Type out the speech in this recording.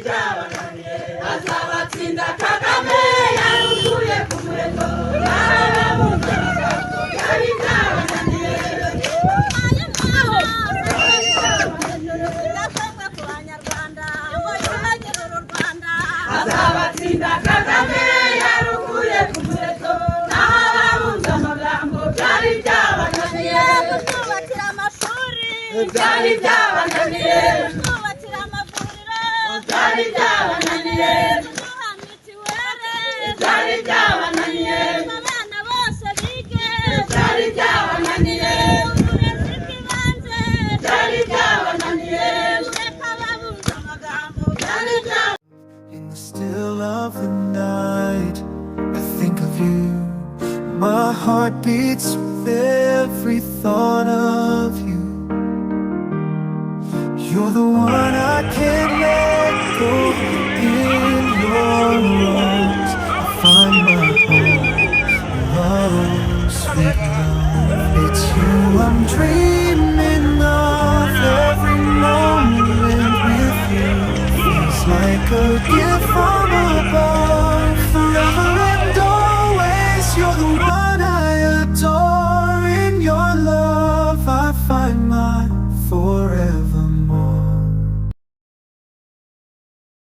byabananiye azabatsinda Kagame yarukuye ku muheto arababunzaga byari byabananiye azabatsinda Kagame yarukuye ku muheto arababunza amagambo byari byabananiye kutubakira amashuri byari byabananiye kutubakira amavuriro byari byabananiye kuduha mitiwere byari byabananiye abana bose bige byari byabananiye uburezi bw'ibanze byari byabananiye reka babunze amagambo byari byabananiye. In the still of the night, I think of you. My heart beats with every thought of you. You're the one I can't let go. In your arms, I find my home. Oh, sweet love, it's you I'm dreaming of. Every moment with you feels like a gift from